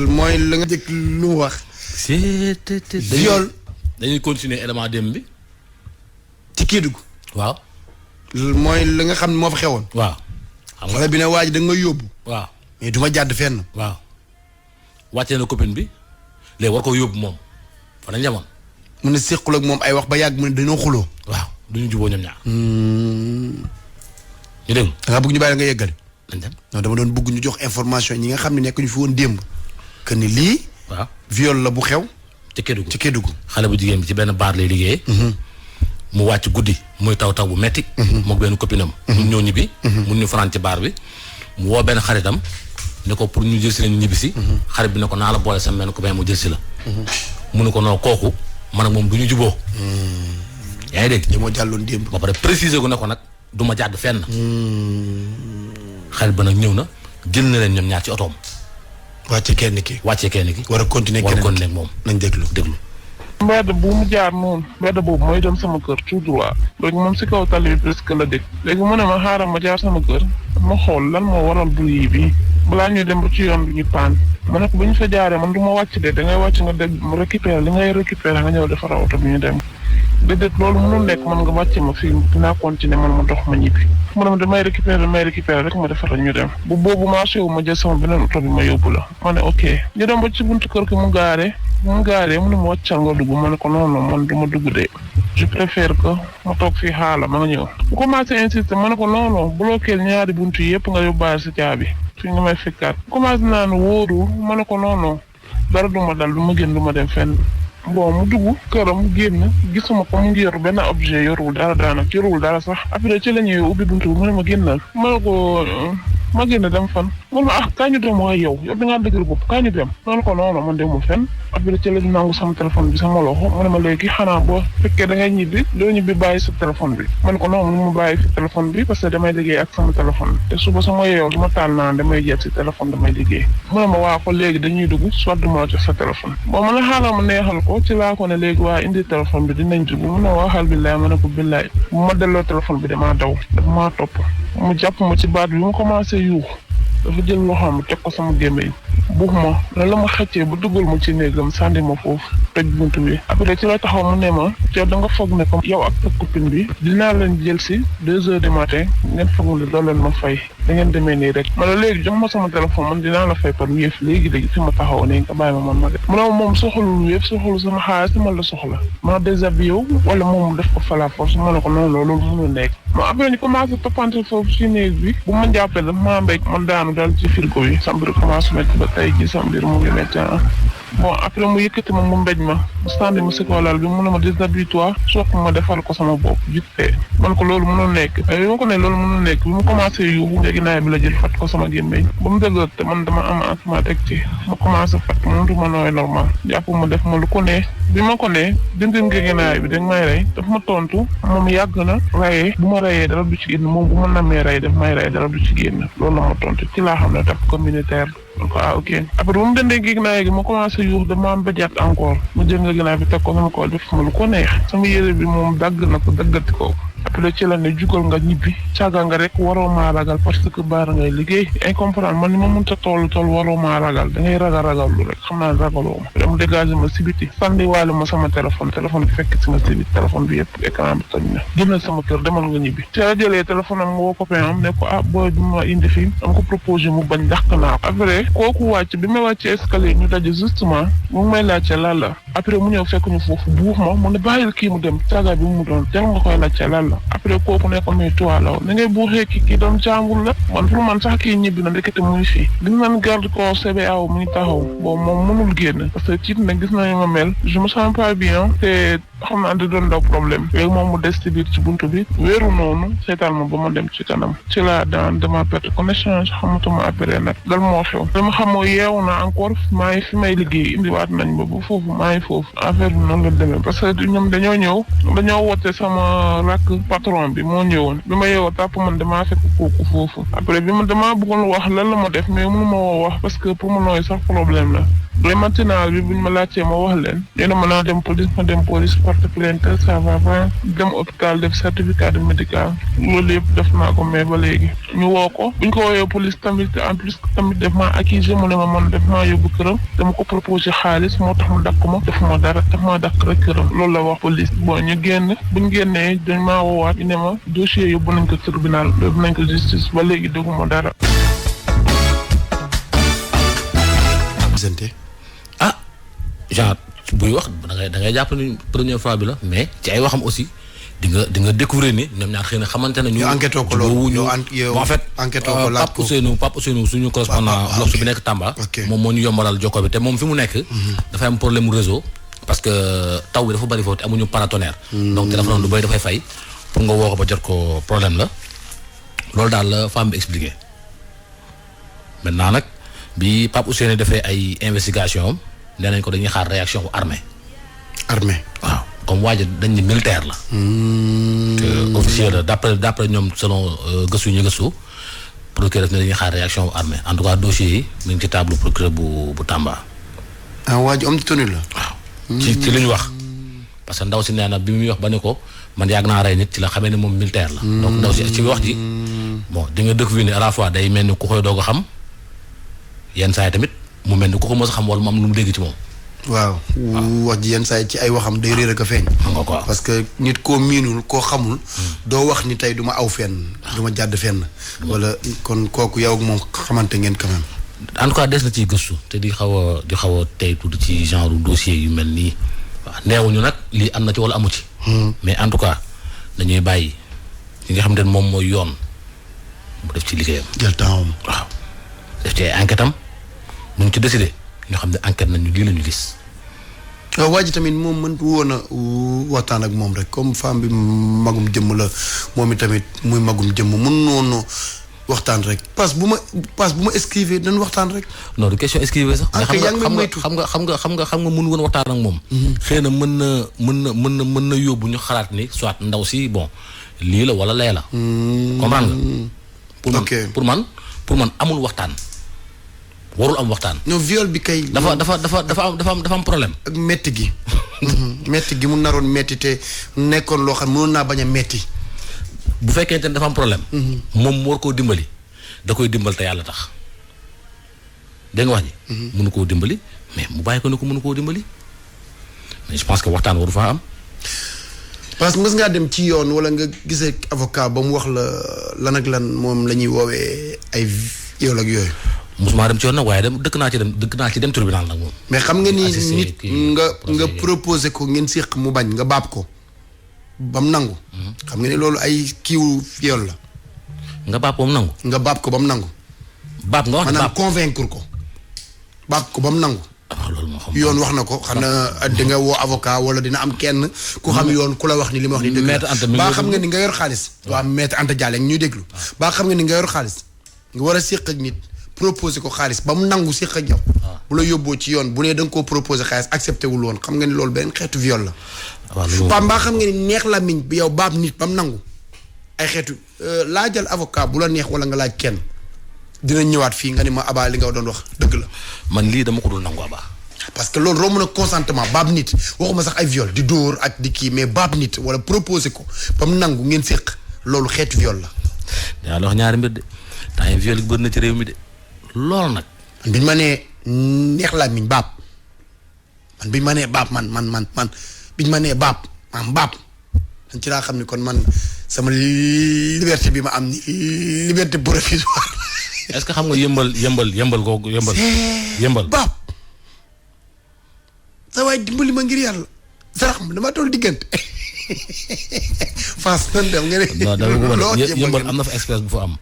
mooy la nga jëkk lu mu wax. viol. dañuy continuer élément dem bi. ci Kédougou. waaw. mooy la nga xam ne moo fa xewoon. waaw. xam nga bi ne waa ji da nga may yóbbu. waaw mais du ma jàdd fenn. waaw. wàccee na copine bi léegi war ko yóbbu moom fa lañ jamoon. mu ne séqul ak moom ay wax ba yàgg mu ne dañoo xuloo. waaw du ñu juboo ñoom ñaar. ñu dégg. da ngaa bëgg ñu bàyyi la nga yeggale. dañ dem non dama doon bëgg ñu jox information ñi nga xam ne nekk ñu fi woon démb. que ni lii. waaw viol la bu xew. ci Kédougou ci Kédougou. xale bu jigéen bi ci benn baar lay liggéeyee. mu wàcc guddi muy taw bu metti moog benn copine am. mun ñëw ñibbi. mun ñu fanaan ci baar bi. mu woo benn xaritam ne ko pour ñu jël si la ñu ñibbi si. xarit bi ne ko naa la boole sa benn copain mu jël si la. mu ne ko non kooku man ak moom du ñu juboo. yaa ngi dégg. li moo jàlloon démb. ba pare préciser ko ne ko nag du ma jàdd fenn. xarit ba nag ñëw na jël na leen ñoom ñaar ci otoom. wàccee kenn ki. war a continuer keneen ak moom. nañ déglu. mbedd bu mu jaar noonu mbedd boobu mooy dem sama kër tout droit léegi moom si kaw tali bi presque la dëkk léegi mu ne ma xaaral ma jaar sama kër ma xool lan moo waral bruit bi balaa ñuy dem ba ci yoon bi ñu paan ma ne ko bu ñu fa jaaree man du ma wàcc de dangay wàcc nga dem mu récupérer li ngay récupérer nga ñëw defar oto bi ñu dem déedéet loolu mënul nekk man nga wàcce ma fii dinaa continuer man ma dox ma ñibbi mu ne ma damay récupérer rek ma defar ñu dem bu boobu marché wu ma jël sama beneen oto bi ma yóbbu la ma ne ok ñu dem ba ci buntu kër gi mu gaaree mu ne ma wàccal nga dugg ma ne ko non man du ma dugg de je préfère que ma toog fii xaala ma nga ñëw bu commencé insister ma ne ko non bloqué ñaari buntu yi yëpp nga yóbbaale sa caabi fi nga may fekkaat commencé naa ne wóoru ma ne ko non dara du ma dal du ma génn du ma dem fenn bon mu dugg këram génn gisuma ko mu ngi yor benn objet yorul dara sax après ci la ñuy ubbi buntu bi mu ne ma génnal ma ne ko ma génn dem fan mun ma kaa ñu dem waaye yow da ngaa dëgër bopp kaa ñu dem noonu ko non man demul fenn après ci la nangu sama téléphone bi sama loxo mu ne ma léegi xanaa boo fekkee da ngay ñibbi doo ñibbi bàyyi sa téléphone bi man ko non mu bàyyi fi téléphone bi parce que damay liggéey ak sama téléphone te suba sama yow du ma taal naan damay jet si téléphone damay liggéey mu ne ma waa ko léegi dañuy dugg soit du ma jox sa téléphone bon man a xaaral ma neexal ko ci laa ko ne léegi waa indi téléphone bi dinañ dugg mu ne waxal billaay ma ne ko billaay bu ma delloo téléphone bi damaa daw dafa maa topp mu jàpp ma ci baat bi mu commencé yuux dafa jël loxoom mu teg ko sama gémmiñ buux ma la ma xëccee ba dugal ma ci néegam sànni ma foofu tëj buntu bi après ci la taxaw mu ne ma yow da nga foog ne ko yow ak sa copine bi dinaa leen jël si 2 heures du matin ngeen foog ne doo leen ma fay da ngeen demee nii rek ma ne léegi jox ma sama téléphone man dinaa la fay par wéef léegi fi ma taxaw ne nga bàyyi ma man ma def mu ne moom soxalul wéef soxalul sama xaalis ma la soxla ma déshabillé yow wala moom def ko fa la force ma ne ko non loolu mënul nekk ma après ñu commencé toppante foofu ci néeg bi bu ma jàppee daf maa mbéy man daanu daal ci frigo yi sama mbir commencé métti ba tey jii sama mbir mu ngi métti bon après mu yëkkati ma mu mbéj ma mu sànni ma si kaw lal bi mu ne ma déshabille-toi soog ma defal ko sama bopp vite fait man ko loolu mënul nekk bi ma ko ne loolu mënul nekk bi mu commencé yuuxu léegi naay bi la jël fat ko sama gémmiñ ba mu dëgër te man dama am asthme teg ci ma commencé fat mënatu ma nooy normal jàpp ma def ma lu ko ne bi ma ko ne dindi ngeginaay bi da may rey daf ma tontu moom yàgg na rayee bu ma rayee dara du ci génn moom bu ma namee rey daf may rey dara du ci génn loolu la ma tontu ci laa xam ne daf communautaire donc ok après bu mu dendee ngeginaay gi ma commencé yuux dama am bëjaat encore ma jël ngeginaay bi teg ko sama ko def ma lu ko neex sama yére bi moom dagg na ko daggati ko après ci la ne jugal nga ñibbi caaga nga rek waroo maa ragal parce que baara ngay liggéey incomprendre man ni ma mënta toll waroo maa ragal da ngay ragal lu rek xam naa ragaloo ma dama dégagé ma si biti sànni waale ma sama téléphone bi fekk si ma si biti téléphone bi yëpp écran bi toj na génnal sama kër demal nga ñibbi ci la jëlee téléphone am nga woo copain am ne ko booy bi ma indi fii dama ko proposé mu bañ dàq naa ko après kooku wàcc bi ma wàccee escalier ñu daje justement mu ngi may laajte lan la après mu ñëw fekk ñu foofu buux ma mu ne bàyyil kii mu dem caaga bi mu doon jar nga koy laajte lan la après kooku ne ko muy toi la na ngay buuxee kii doon jàngul la man pour man sax kii ñibbi na ndekete muy fii gis nañ garde corps CBAO mu ngi taxaw bon moom mënul génn parce que tiit na gis nañu ma mel je me sens pas bien te xam naa da doon daw problème léegi moom mu des ci biir ci buntu bi wéeru noonu seetaan ma ba ma dem ci kanam ci la dama perte connexion xamatuma après nag dal moo xew dama xamoo yeewu na encore maa ngi fi may liggéey indiwaat nañ ba bu foofu maa ngi foofu affaire bi noonu la demee parce que ñoom dañoo woote sama rakk patron bi moo ñëwoon bi ma yeewoo tàpp man damaa fekk kooku foofu après bi ma damaa bëggoon wax lan la ma def mais mënu ma woo wax parce que pour ma nooy sax problème la le matinal bi buñ ma laajtee ma wax leen nee na ma naa dem police ma dem police porte plainte ça va ba dem hôpital def certificat de médical loolu yëpp def naa ko mais ba léegi ñu woo ko buñ ko woowee police tamit en plus tamit def maa accusé mu ne ma man def maa yóbbu këram dama ko proposé xaalis moo tax mu dakk ma def ma dara daf maa dakk rek këram loolu la wax police bon ñu génn buñ génnee dañ maa woowaat ñu ne ma dossier yóbbu nañ ko tribunal yóbbu nañ ko justice ba léegi dégguma dara. genre buy wax da ngay jàpp ni première fois bi la mais ci ay waxam aussi di nga découvrir ni ñoom ñaar xëy na xamante ne ñu enquête ko loolu en fait Pape Ousseynou suñu correspondant L'Obs bi nekk Tamba moom moo ñu yombalal jokko bi te moom fi mu nekk dafay am problème mu réseau parce que taw bi dafa bari foofu te amuñu paratonnerre donc téléphone lu bay dafay fay pour nga woo ko ba jot ko problème la loolu daal la femme bi expliqué maintenant nag bi Pape Ousseynou defee ay investigation nee nañ ko dañuy xaar réaction bu armée waaw comme waa ji dañ ni militaire la te officier la d'après ñoom selon gëstu ñu gëstu procureur ne dañuy xaar réaction bu armée en tout cas dossier yi mu ngi ci table procureur bu Tamba waa ji homme de tenue la waaw ci li ñu wax parce que ndaw si nee na bi muy wax ba ne ko man yàgg naa rey nit ci la xamee ne moom militaire la donc ndaw si ci wax ji bon di nga découvrir ni à la fois day mel ni ku koy doog a xam yenn saa yi tamit mu mel ni ku ko mos a xam wala mu am lu mu dégg ci moom. waaw wax ji yenn saa yi ci ay waxam day réer ak a feeñ. parce que nit koo miinul koo xamul. doo wax ni tey du ma aw fenn. du ma jàdd fenn. wala kon kooku yow ak moom xamante ngeen quand même. en tout cas des na ciy gëstu te di xaw a tey tuuti ci genre dossier yu mel nii waaw neewuñu nag lii am na ci wala amu ci. mais en tout cas dañuy bàyyi li nga xam ne moom mooy yoon mu def ci liggéeyam. jël temps am waaw def ci ay enquête am bu ñu ci décidé ñoo xam ne enquête nañu lii la ñu gis. waa ji tamit moom mënut woon a waxtaan ak moom rek comme femme bi magum jëmm la moom itamit muy magum jëmm mën noonu waxtaan rek passe bu ma esquiver dañ waxtaan rek. non du question esquiver sax. xam nga mun woon waxtaan ak moom. xëy na mën na yóbbu ñu xalaat ni soit ndaw si bon lii la wala lee la. comprendre nga. pour man amul waxtaan. warul am waxtaan. non viol bi kay. dafa am problème. ak metti gi. metti gi mu naroon metti te nekkoon loo xam mënoon naa bañ a metti. bu fekkente ne dafa am problème. moom mu war koo dimbali da koy dimbal te yàlla tax dégg nga wax ji. mënu koo dimbali mais mu bàyyi ko ne ko mënu koo dimbali mais je pense que waxtaan waru faa am. parce que mës ngaa dem ci yoon wala nga gisee avocat ba mu wax la lan ak lan moom la ñuy woowee ay viol ak yooyu. musuma dem ci yoon nag waaye dëkk naa ci dem tribunal nag moom. mais xam nga ni nit nga proposé ko ngeen séq mu bañ nga baab ko ba mu nangu. xam nga ni loolu ay kiiwu viol la. nga baab ko ba mu nangu. nga baab ko ba mu nangu. baab nga wax maanaam convaincre ko. baab ko ba mu nangu. loolu moo xam yoon wax na ko xam na di nga woo avocat wala dina am kenn ku xam yoon ku la wax ni li ma wax ni dëgg baa xam nga ni nga yor xaalis. waaw maître Anta Diallo ñuy déglu. baa xam nga ni nga yor xaalis nga war a séq ak nit. proposé ko xaalis ba mu nangu séq ak yow. bu la yóbboo ci yoon bu nee da nga koo proposé xaalis accepté wul woon xam nga ni loolu benn xeetu viol la. waaw mbaa xam nga ni neex làmmiñ bi yow baab nit ba mu nangu ay xeetu laajal avocat bu la neex wala nga laaj kenn dina ñëwaat fii nga ni ma abaa li nga doon wax dëgg la. man lii dama ko dul nangu abaa. parce que loolu romb na consentement baab nit waxuma sax ay viol di dóor ak di kii mais baab nit wala proposé ko ba mu nangu ngeen séq loolu xeetu viol la. daa la wax ñaari mbir de temps yii viol bëri na ci réew mi de. loolu nag. biñ ma nee neex làmmiñ baab man biñ ma nee baab man biñ ma nee baab man baab man ci laa xam ni kon man sama liberté bi ma am ni liberté provisoire. est-ce que xam nga yëmbal googu yëmbal. baab sa waay dimbali ma ngir yàlla sarax ma dama toll diggante Fass nan dem nga ne. non dama ko yëmbal am na fa expérience bu fa am.